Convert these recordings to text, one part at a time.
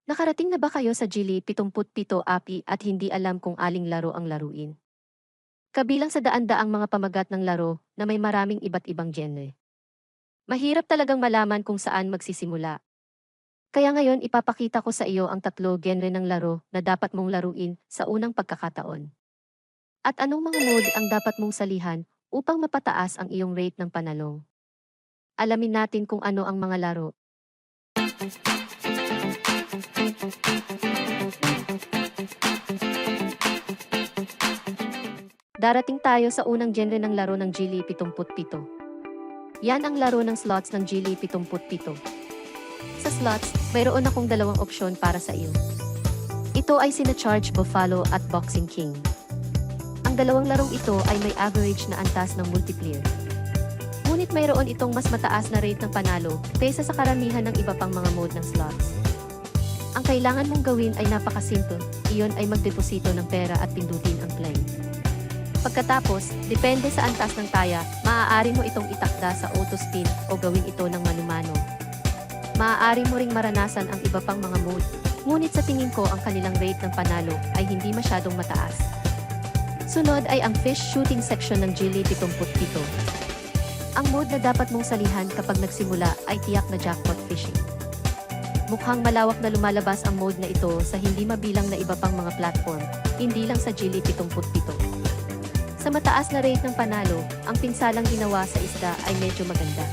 Nakarating na ba kayo sa Gili 77 API at hindi alam kung aling laro ang laruin? Kabilang sa daan-daang mga pamagat ng laro na may maraming iba't ibang genre. Mahirap talagang malaman kung saan magsisimula. Kaya ngayon ipapakita ko sa iyo ang 3 genre ng laro na dapat mong laruin sa unang pagkakataon. At anong mga mode ang dapat mong salihan upang mapataas ang iyong rate ng panalong. Alamin natin kung ano ang mga laro. Darating tayo sa unang genre ng laro ng Gili 77. Yan ang laro ng slots ng Gili 77. Sa slots, mayroon akong dalawang opsyon para sa iyo. Ito ay sina Charge Buffalo at Boxing King. Ang dalawang larong ito ay may average na antas ng multiplayer. Ngunit mayroon itong mas mataas na rate ng panalo kaysa sa karamihan ng iba pang mga mode ng slots. Ang kailangan mong gawin ay napakasimple, iyon ay magdeposito ng pera at pindutin ang play. Pagkatapos, depende sa antas ng taya, maaari mo itong itakda sa auto spin o gawin ito ng mano-mano. Maaari mo ring maranasan ang iba pang mga mode, ngunit sa tingin ko ang kanilang rate ng panalo ay hindi masyadong mataas. Sunod ay ang fish shooting section ng Gili 77. Ang mode na dapat mong salihan kapag nagsimula ay tiyak na jackpot fishing. Mukhang malawak na lumalabas ang mode na ito sa hindi mabilang na iba pang mga platform, hindi lang sa Gili 77. Sa mataas na rate ng panalo, ang pinsalang ginawa sa isda ay medyo maganda.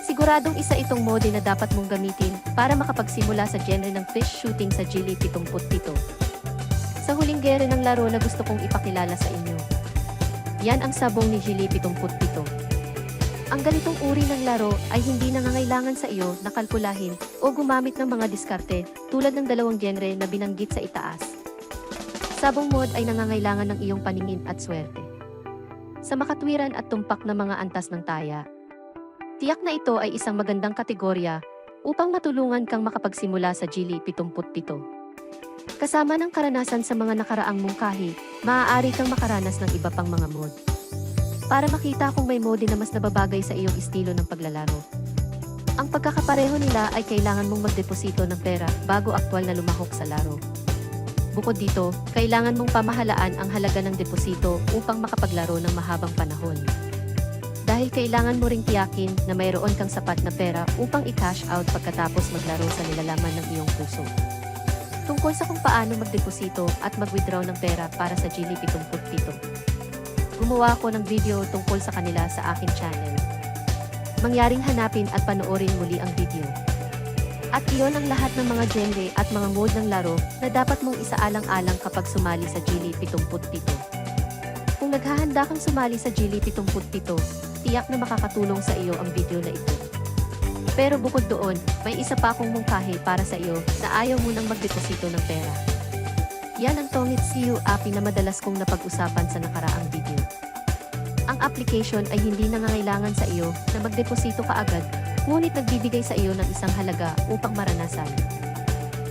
Siguradong isa itong mode na dapat mong gamitin para makapagsimula sa genre ng fish shooting sa Gili 77. Sa huling genre ng laro na gusto kong ipakilala sa inyo. Yan ang sabong ni Gili 77. Ang ganitong uri ng laro ay hindi nangangailangan sa iyo na kalkulahin o gumamit ng mga diskarte tulad ng dalawang genre na binanggit sa itaas. Sabong mode ay nangangailangan ng iyong paningin at swerte. Sa makatwiran at tumpak na mga antas ng taya. Tiyak na ito ay isang magandang kategorya upang matulungan kang makapagsimula sa Gili 77. Kasama ng karanasan sa mga nakaraang mungkahi, maaari kang makaranas ng iba pang mga mode. Para makita kung may mode na mas nababagay sa iyong estilo ng paglalaro. Ang pagkakapareho nila ay kailangan mong magdeposito ng pera bago aktwal na lumahok sa laro. Bukod dito, kailangan mong pamahalaan ang halaga ng deposito upang makapaglaro ng mahabang panahon. Dahil kailangan mo ring tiyakin na mayroon kang sapat na pera upang i-cash out pagkatapos maglaro sa nilalaman ng iyong puso. Tungkol sa kung paano magdeposito at mag-withdraw ng pera para sa Gili 77. Gumawa ako ng video tungkol sa kanila sa aking channel. Mangyaring hanapin at panoorin muli ang video. At iyon ang lahat ng mga genre at mga mode ng laro na dapat mong isaalang-alang kapag sumali sa Gili 77. Kung naghahanda kang sumali sa Gili 77, tiyak na makakatulong sa iyo ang video na ito. Pero bukod doon, may isa pa akong mungkahi para sa iyo na ayaw mo nang magdeposito ng pera. Yan ang Tongit CU API na madalas kong napag-usapan sa nakaraang video. Ang application ay hindi nangangailangan sa iyo na magdeposito kaagad, ngunit nagbibigay sa iyo ng isang halaga upang maranasan.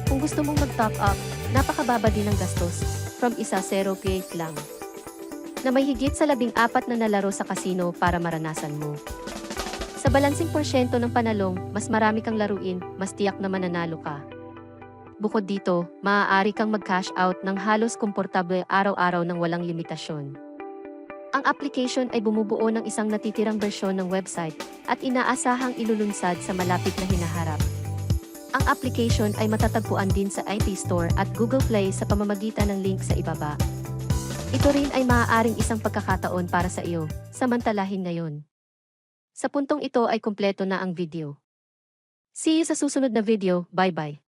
Kung gusto mong mag-top up, napakababa din ng gastos, from 1.0 lang. Na may higit sa 14 na nalaro sa casino para maranasan mo. Sa balansing porsyento ng panalong, mas marami kang laruin, mas tiyak na mananalo ka. Bukod dito, maaari kang mag-cash out ng halos komportable araw-araw ng walang limitasyon. Ang application ay bumubuo ng isang natitirang bersyon ng website at inaasahang ilulunsad sa malapit na hinaharap. Ang application ay matatagpuan din sa App Store at Google Play sa pamamagitan ng link sa ibaba. Ito rin ay maaaring isang pagkakataon para sa iyo, samantalahin ngayon. Sa puntong ito ay kumpleto na ang video. See you sa susunod na video, bye-bye.